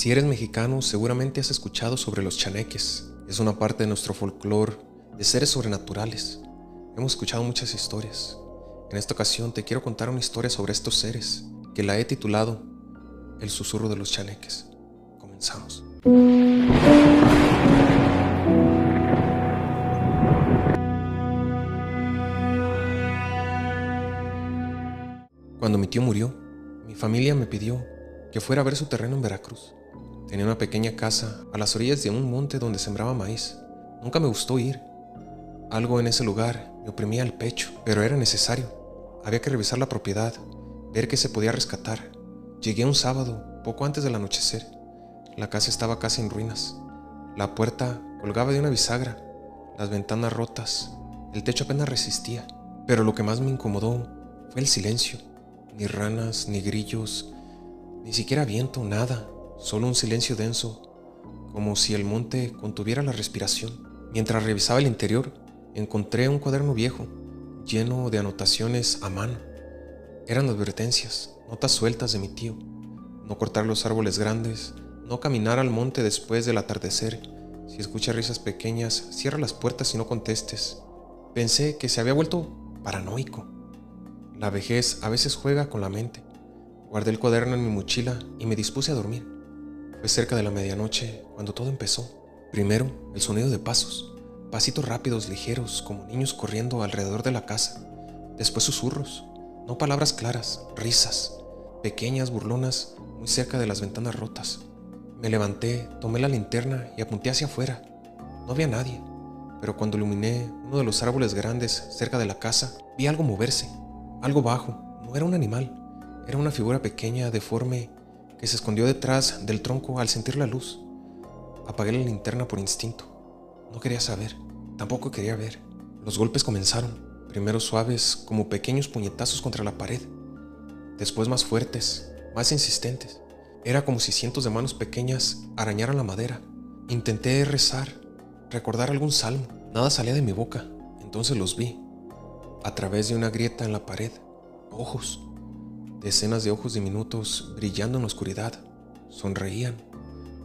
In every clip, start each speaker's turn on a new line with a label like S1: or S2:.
S1: Si eres mexicano, seguramente has escuchado sobre los chaneques. Es una parte de nuestro folclore de seres sobrenaturales. Hemos escuchado muchas historias. En esta ocasión te quiero contar una historia sobre estos seres, que la he titulado El susurro de los chaneques. Comenzamos. Cuando mi tío murió, mi familia me pidió que fuera a ver su terreno en Veracruz. Tenía una pequeña casa a las orillas de un monte donde sembraba maíz. Nunca me gustó ir. Algo en ese lugar me oprimía el pecho, pero era necesario. Había que revisar la propiedad, ver qué se podía rescatar. Llegué un sábado, poco antes del anochecer. La casa estaba casi en ruinas. La puerta colgaba de una bisagra, las ventanas rotas, el techo apenas resistía. Pero lo que más me incomodó fue el silencio. Ni ranas, ni grillos, ni siquiera viento, nada. Solo un silencio denso, como si el monte contuviera la respiración. Mientras revisaba el interior, encontré un cuaderno viejo, lleno de anotaciones a mano. Eran advertencias, notas sueltas de mi tío. No cortar los árboles grandes, no caminar al monte después del atardecer. Si escuchas risas pequeñas, cierra las puertas y no contestes. Pensé que se había vuelto paranoico. La vejez a veces juega con la mente. Guardé el cuaderno en mi mochila y me dispuse a dormir. Fue cerca de la medianoche cuando todo empezó. Primero, el sonido de pasos, pasitos rápidos, ligeros, como niños corriendo alrededor de la casa. Después susurros, no palabras claras, risas, pequeñas, burlonas, muy cerca de las ventanas rotas. Me levanté, tomé la linterna y apunté hacia afuera. No había nadie, pero cuando iluminé uno de los árboles grandes cerca de la casa, vi algo moverse, algo bajo. No era un animal, era una figura pequeña, deforme, que se escondió detrás del tronco al sentir la luz. Apagué la linterna por instinto. No quería saber, tampoco quería ver. Los golpes comenzaron, primero suaves como pequeños puñetazos contra la pared, después más fuertes, más insistentes. Era como si cientos de manos pequeñas arañaran la madera. Intenté rezar, recordar algún salmo. Nada salía de mi boca. Entonces los vi. A través de una grieta en la pared, ojos. Decenas de ojos diminutos brillando en la oscuridad. Sonreían,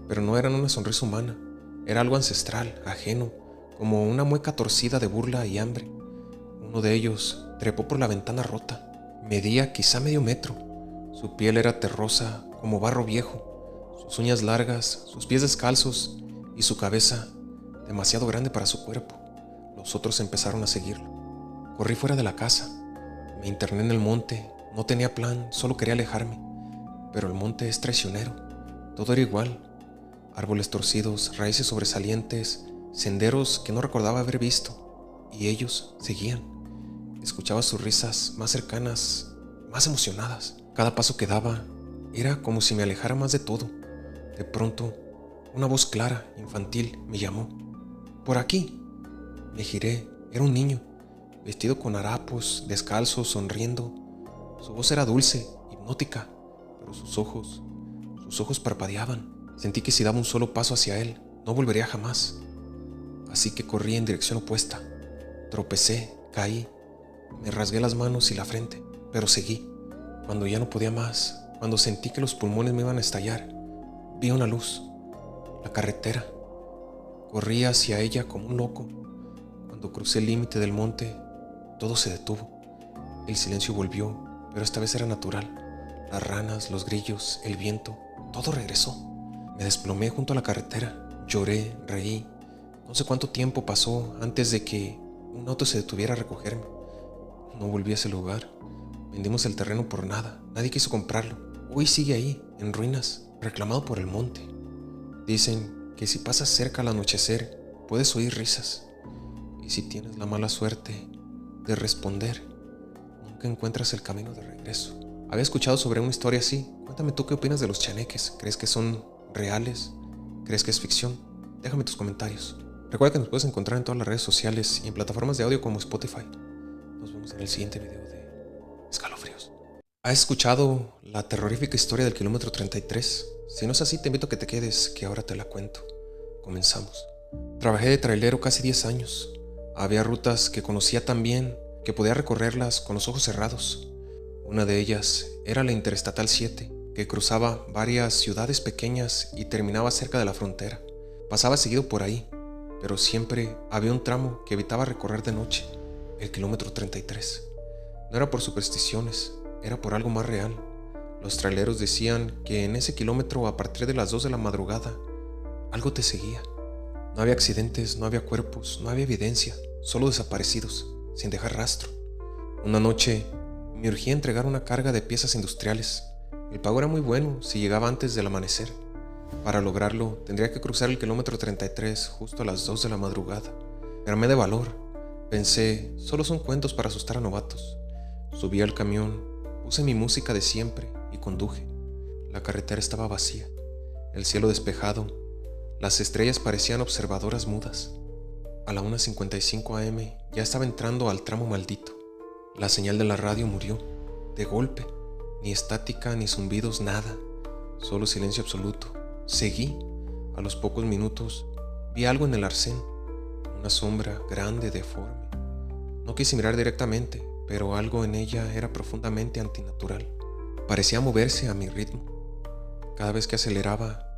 S1: pero no eran una sonrisa humana. Era algo ancestral, ajeno, como una mueca torcida de burla y hambre. Uno de ellos trepó por la ventana rota. Medía quizá medio metro. Su piel era terrosa como barro viejo, sus uñas largas, sus pies descalzos y su cabeza demasiado grande para su cuerpo. Los otros empezaron a seguirlo. Corrí fuera de la casa. Me interné en el monte. No tenía plan, solo quería alejarme. Pero el monte es traicionero. Todo era igual. Árboles torcidos, raíces sobresalientes, senderos que no recordaba haber visto. Y ellos seguían. Escuchaba sus risas más cercanas, más emocionadas. Cada paso que daba era como si me alejara más de todo. De pronto, una voz clara, infantil, me llamó. «¡Por aquí!». Me giré. Era un niño, vestido con harapos, descalzo, sonriendo. Su voz era dulce, hipnótica, pero sus ojos parpadeaban. Sentí que si daba un solo paso hacia él, no volvería jamás. Así que corrí en dirección opuesta. Tropecé, caí, me rasgué las manos y la frente, pero seguí. Cuando ya no podía más, cuando sentí que los pulmones me iban a estallar, vi una luz, la carretera. Corrí hacia ella como un loco. Cuando crucé el límite del monte, todo se detuvo. El silencio volvió, pero esta vez era natural. Las ranas, los grillos, el viento, todo regresó. Me desplomé junto a la carretera. Lloré, reí. No sé cuánto tiempo pasó antes de que un auto se detuviera a recogerme. No volví a ese lugar. Vendimos el terreno por nada. Nadie quiso comprarlo. Hoy sigue ahí, en ruinas, reclamado por el monte. Dicen que si pasas cerca al anochecer, puedes oír risas. Y si tienes la mala suerte de responder, nunca encuentras el camino de regreso. Había escuchado sobre una historia así. Cuéntame tú qué opinas de los chaneques. ¿Crees que son reales? ¿Crees que es ficción? Déjame tus comentarios. Recuerda que nos puedes encontrar en todas las redes sociales y en plataformas de audio como Spotify. Nos vemos en el siguiente video de Escalofríos. ¿Has escuchado la terrorífica historia del kilómetro 33? Si no es así, te invito a que te quedes, que ahora te la cuento. Comenzamos. Trabajé de trailero casi 10 años. Había rutas que conocía tan bien que podía recorrerlas con los ojos cerrados. Una de ellas era la Interestatal 7, que cruzaba varias ciudades pequeñas y terminaba cerca de la frontera. Pasaba seguido por ahí, pero siempre había un tramo que evitaba recorrer de noche, el kilómetro 33. No era por supersticiones, era por algo más real. Los traileros decían que en ese kilómetro, a partir de las 2 de la madrugada, algo te seguía. No había accidentes, no había cuerpos, no había evidencia, solo desaparecidos, sin dejar rastro. Una noche me urgía entregar una carga de piezas industriales. El pago era muy bueno si llegaba antes del amanecer. Para lograrlo, tendría que cruzar el kilómetro 33 justo a las 2 de la madrugada. Me armé de valor. Pensé, solo son cuentos para asustar a novatos. Subí al camión, puse mi música de siempre y conduje. La carretera estaba vacía, el cielo despejado, las estrellas parecían observadoras mudas. A la 1:55 am ya estaba entrando al tramo maldito. La señal de la radio murió, de golpe, ni estática ni zumbidos, nada, solo silencio absoluto. Seguí. A los pocos minutos vi algo en el arcén, una sombra grande, deforme. No quise mirar directamente, pero algo en ella era profundamente antinatural. Parecía moverse a mi ritmo. Cada vez que aceleraba,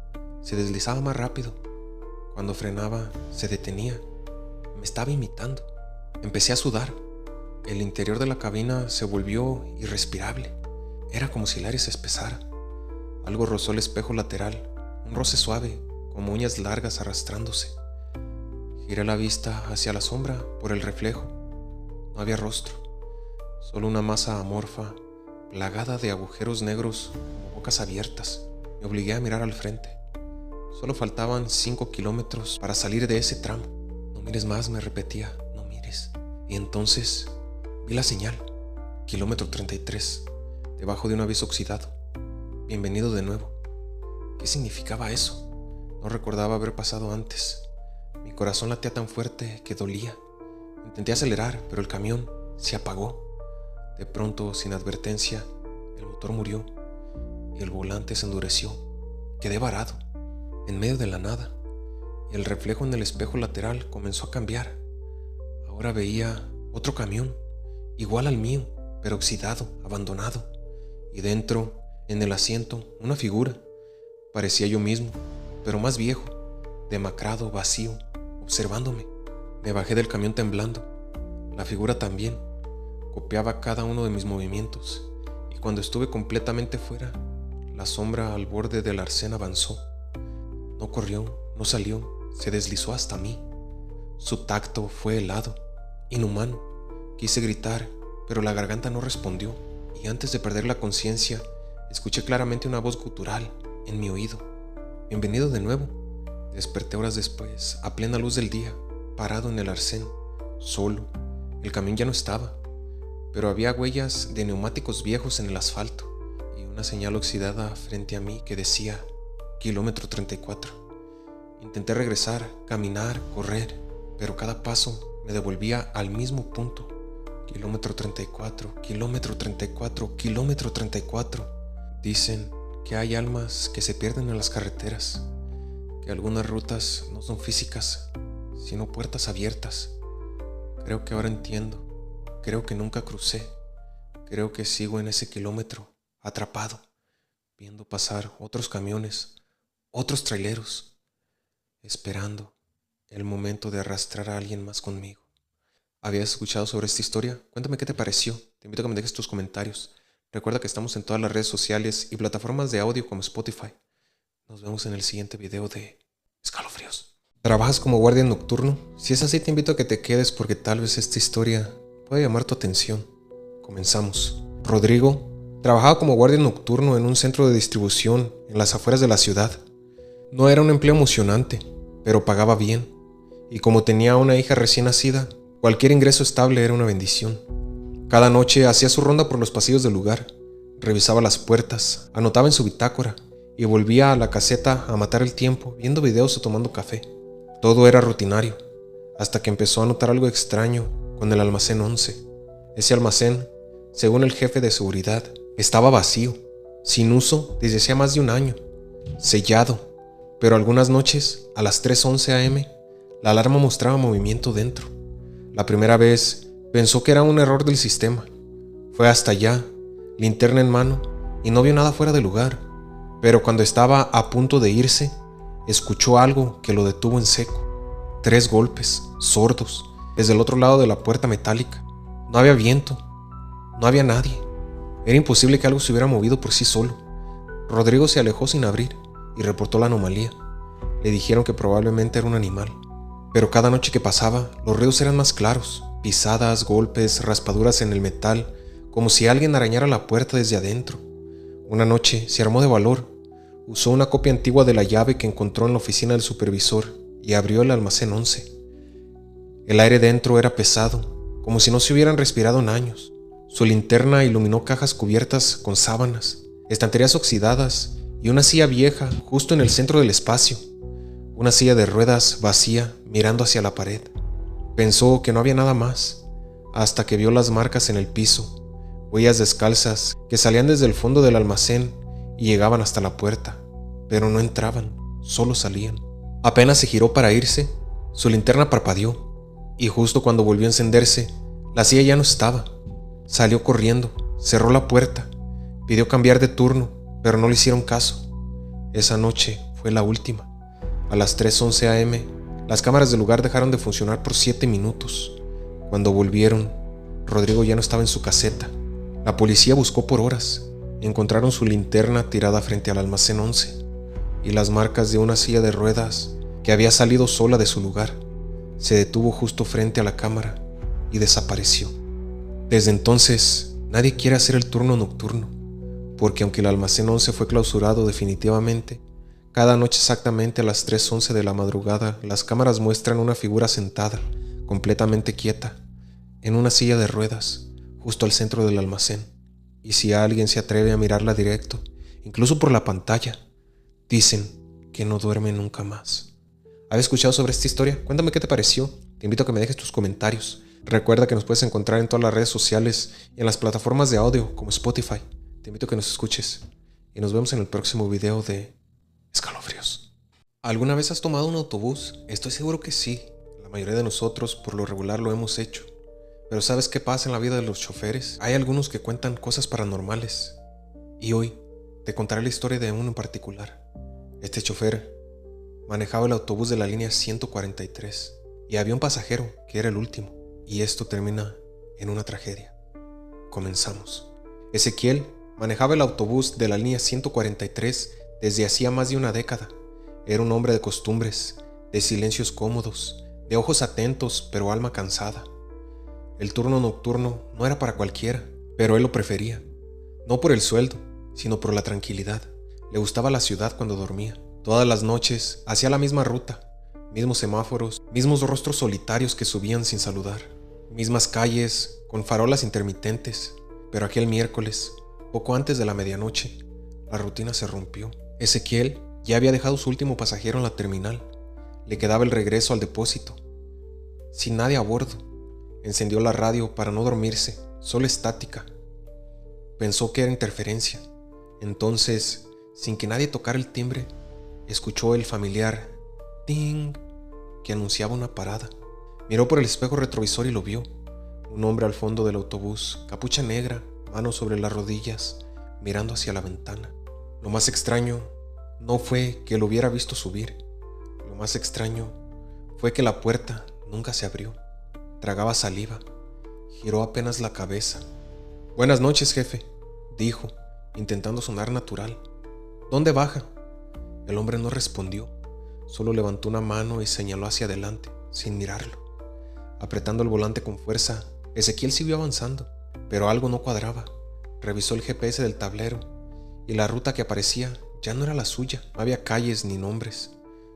S1: se deslizaba más rápido. Cuando frenaba, se detenía. Me estaba imitando. Empecé a sudar. El interior de la cabina se volvió irrespirable. Era como si el aire se espesara. Algo rozó el espejo lateral, un roce suave, como uñas largas arrastrándose. Giré la vista hacia la sombra por el reflejo. No había rostro, solo una masa amorfa, plagada de agujeros negros como bocas abiertas. Me obligué a mirar al frente. Solo faltaban 5 kilómetros para salir de ese tramo. No mires más, me repetía, no mires. Y entonces vi la señal, kilómetro 33, debajo de un aviso oxidado. Bienvenido de nuevo. ¿Qué significaba eso? No recordaba haber pasado antes. Mi corazón latía tan fuerte que dolía. Intenté acelerar, pero el camión se apagó. De pronto, sin advertencia, el motor murió y el volante se endureció. Quedé varado, en medio de la nada, y el reflejo en el espejo lateral comenzó a cambiar. Ahora veía otro camión, igual al mío, pero oxidado, abandonado, y dentro, en el asiento, una figura. Parecía yo mismo, pero más viejo, demacrado, vacío, observándome. Me bajé del camión temblando. La figura también. Copiaba cada uno de mis movimientos, y cuando estuve completamente fuera, la sombra al borde del arcén avanzó. No corrió, no salió, se deslizó hasta mí. Su tacto fue helado, inhumano. Quise gritar, pero la garganta no respondió, y antes de perder la conciencia, escuché claramente una voz gutural en mi oído. Bienvenido de nuevo. Desperté horas después, a plena luz del día, parado en el arcén, solo. El camión ya no estaba, pero había huellas de neumáticos viejos en el asfalto y una señal oxidada frente a mí que decía kilómetro 34. Intenté regresar, caminar, correr, pero cada paso me devolvía al mismo punto. Kilómetro 34, kilómetro 34, kilómetro 34. Dicen que hay almas que se pierden en las carreteras, que algunas rutas no son físicas, sino puertas abiertas. Creo que ahora entiendo, creo que nunca crucé, creo que sigo en ese kilómetro, atrapado, viendo pasar otros camiones, otros traileros, esperando el momento de arrastrar a alguien más conmigo. ¿Habías escuchado sobre esta historia? Cuéntame qué te pareció. Te invito a que me dejes tus comentarios. Recuerda que estamos en todas las redes sociales y plataformas de audio como Spotify. Nos vemos en el siguiente video de Escalofríos. ¿Trabajas como guardia nocturno? Si es así, te invito a que te quedes porque tal vez esta historia puede llamar tu atención. Comenzamos. Rodrigo trabajaba como guardia nocturno en un centro de distribución en las afueras de la ciudad. No era un empleo emocionante, pero pagaba bien. Y como tenía una hija recién nacida, cualquier ingreso estable era una bendición. Cada noche hacía su ronda por los pasillos del lugar, revisaba las puertas, anotaba en su bitácora y volvía a la caseta a matar el tiempo viendo videos o tomando café. Todo era rutinario, hasta que empezó a notar algo extraño con el almacén 11. Ese almacén, según el jefe de seguridad, estaba vacío, sin uso desde hacía más de un año, sellado, pero algunas noches, a las 3:11 am, la alarma mostraba movimiento dentro. La primera vez pensó que era un error del sistema. Fue hasta allá, linterna en mano, y no vio nada fuera de lugar. Pero cuando estaba a punto de irse, escuchó algo que lo detuvo en seco. 3 golpes, sordos, desde el otro lado de la puerta metálica. No había viento, no había nadie. Era imposible que algo se hubiera movido por sí solo. Rodrigo se alejó sin abrir y reportó la anomalía. Le dijeron que probablemente era un animal. Pero cada noche que pasaba, los ruidos eran más claros. Pisadas, golpes, raspaduras en el metal, como si alguien arañara la puerta desde adentro. Una noche se armó de valor. Usó una copia antigua de la llave que encontró en la oficina del supervisor y abrió el almacén 11. El aire dentro era pesado, como si no se hubieran respirado en años. Su linterna iluminó cajas cubiertas con sábanas, estanterías oxidadas y una silla vieja justo en el centro del espacio. Una silla de ruedas vacía mirando hacia la pared. Pensó que no había nada más, hasta que vio las marcas en el piso, huellas descalzas que salían desde el fondo del almacén y llegaban hasta la puerta, pero no entraban, solo salían. Apenas se giró para irse, su linterna parpadeó, y justo cuando volvió a encenderse, la silla ya no estaba. Salió corriendo, cerró la puerta, pidió cambiar de turno, pero no le hicieron caso. Esa noche fue la última. A las 3:11 am, las cámaras del lugar dejaron de funcionar por 7 minutos. Cuando volvieron, Rodrigo ya no estaba en su caseta. La policía buscó por horas. Encontraron su linterna tirada frente al almacén 11 y las marcas de una silla de ruedas que había salido sola de su lugar. Se detuvo justo frente a la cámara y desapareció. Desde entonces, nadie quiere hacer el turno nocturno, porque aunque el almacén 11 fue clausurado definitivamente, cada noche exactamente a las 3:11 de la madrugada, las cámaras muestran una figura sentada, completamente quieta, en una silla de ruedas, justo al centro del almacén. Y si alguien se atreve a mirarla directo, incluso por la pantalla, dicen que no duerme nunca más. ¿Habías escuchado sobre esta historia? Cuéntame qué te pareció. Te invito a que me dejes tus comentarios. Recuerda que nos puedes encontrar en todas las redes sociales y en las plataformas de audio como Spotify. Te invito a que nos escuches y nos vemos en el próximo video de Escalofríos. ¿Alguna vez has tomado un autobús? Estoy seguro que sí. La mayoría de nosotros por lo regular lo hemos hecho. Pero ¿sabes qué pasa en la vida de los choferes? Hay algunos que cuentan cosas paranormales. Y hoy te contaré la historia de uno en particular. Este chofer manejaba el autobús de la línea 143 y había un pasajero que era el último. Y esto termina en una tragedia. Comenzamos. Ezequiel manejaba el autobús de la línea 143 desde hacía más de una década. Era un hombre de costumbres, de silencios cómodos, de ojos atentos pero alma cansada. El turno nocturno no era para cualquiera, pero él lo prefería. No por el sueldo, sino por la tranquilidad. Le gustaba la ciudad cuando dormía. Todas las noches hacía la misma ruta, mismos semáforos, mismos rostros solitarios que subían sin saludar, mismas calles con farolas intermitentes. Pero aquel miércoles, poco antes de la medianoche, la rutina se rompió. Ezequiel ya había dejado su último pasajero en la terminal. Le quedaba el regreso al depósito. Sin nadie a bordo, encendió la radio para no dormirse, solo estática. Pensó que era interferencia. Entonces, sin que nadie tocara el timbre, escuchó el familiar ting que anunciaba una parada. Miró por el espejo retrovisor y lo vio. Un hombre al fondo del autobús, capucha negra, manos sobre las rodillas, mirando hacia la ventana. Lo más extraño no fue que lo hubiera visto subir. Lo más extraño fue que la puerta nunca se abrió. Tragaba saliva. Giró apenas la cabeza. «Buenas noches, jefe», dijo, intentando sonar natural. «¿Dónde baja?» El hombre no respondió. Solo levantó una mano y señaló hacia adelante, sin mirarlo. Apretando el volante con fuerza, Ezequiel siguió avanzando, pero algo no cuadraba. Revisó el GPS del tablero y la ruta que aparecía ya no era la suya. No había calles ni nombres,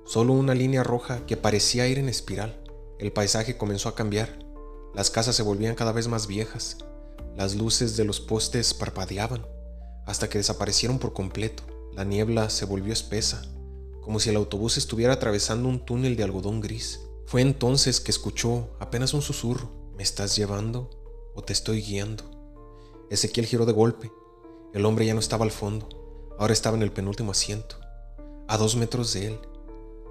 S1: solo una línea roja que parecía ir en espiral. El paisaje comenzó a cambiar. Las casas se volvían cada vez más viejas. Las luces de los postes parpadeaban, hasta que desaparecieron por completo. La niebla se volvió espesa, como si el autobús estuviera atravesando un túnel de algodón gris. Fue entonces que escuchó apenas un susurro. «¿Me estás llevando o te estoy guiando?» Ezequiel giró de golpe. El hombre ya no estaba al fondo, ahora estaba en el penúltimo asiento, a 2 metros de él,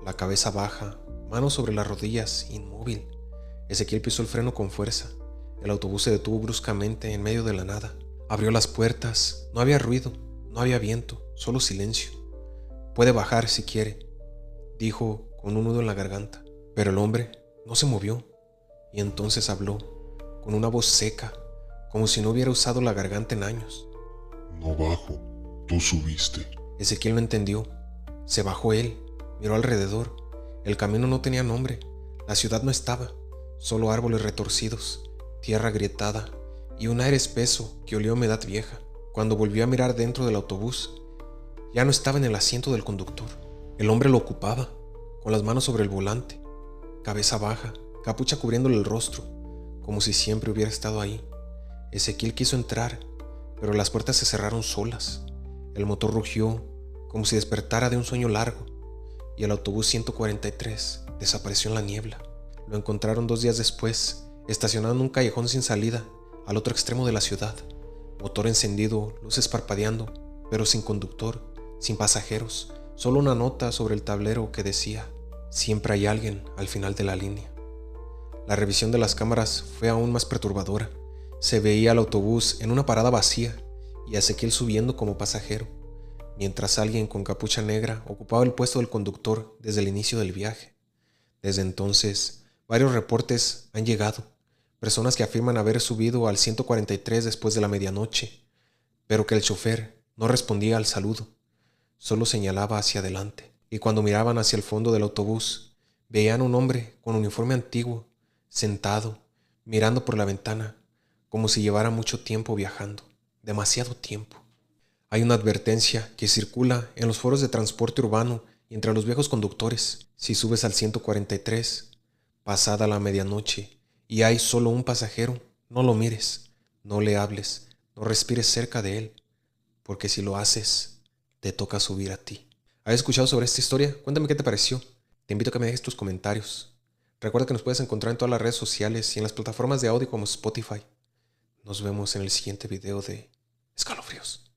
S1: la cabeza baja, manos sobre las rodillas, inmóvil. Ezequiel pisó el freno con fuerza. El autobús se detuvo bruscamente en medio de la nada. Abrió las puertas. No había ruido, no había viento, solo silencio. Puede bajar si quiere, dijo con un nudo en la garganta. Pero el hombre no se movió y entonces habló con una voz seca, como si no hubiera usado la garganta en años.
S2: No bajo, tú subiste.
S1: Ezequiel no entendió. Se bajó él, miró alrededor. El camino no tenía nombre, la ciudad no estaba, solo árboles retorcidos, tierra agrietada y un aire espeso que olía a humedad vieja. Cuando volvió a mirar dentro del autobús, ya no estaba en el asiento del conductor. El hombre lo ocupaba, con las manos sobre el volante, cabeza baja, capucha cubriéndole el rostro, como si siempre hubiera estado ahí. Ezequiel quiso entrar, pero las puertas se cerraron solas. El motor rugió, como si despertara de un sueño largo, y el autobús 143 desapareció en la niebla. Lo encontraron 2 días después, estacionado en un callejón sin salida, al otro extremo de la ciudad. Motor encendido, luces parpadeando, pero sin conductor, sin pasajeros, solo una nota sobre el tablero que decía: siempre hay alguien al final de la línea. La revisión de las cámaras fue aún más perturbadora. Se veía al autobús en una parada vacía y a Ezequiel subiendo como pasajero, mientras alguien con capucha negra ocupaba el puesto del conductor desde el inicio del viaje. Desde entonces, varios reportes han llegado, personas que afirman haber subido al 143 después de la medianoche, pero que el chofer no respondía al saludo, solo señalaba hacia adelante. Y cuando miraban hacia el fondo del autobús, veían un hombre con uniforme antiguo, sentado, mirando por la ventana, como si llevara mucho tiempo viajando, demasiado tiempo. Hay una advertencia que circula en los foros de transporte urbano y entre los viejos conductores. Si subes al 143, pasada la medianoche, y hay solo un pasajero, no lo mires, no le hables, no respires cerca de él, porque si lo haces, te toca subir a ti. ¿Has escuchado sobre esta historia? Cuéntame qué te pareció. Te invito a que me dejes tus comentarios. Recuerda que nos puedes encontrar en todas las redes sociales y en las plataformas de audio como Spotify. Nos vemos en el siguiente video de Escalofríos.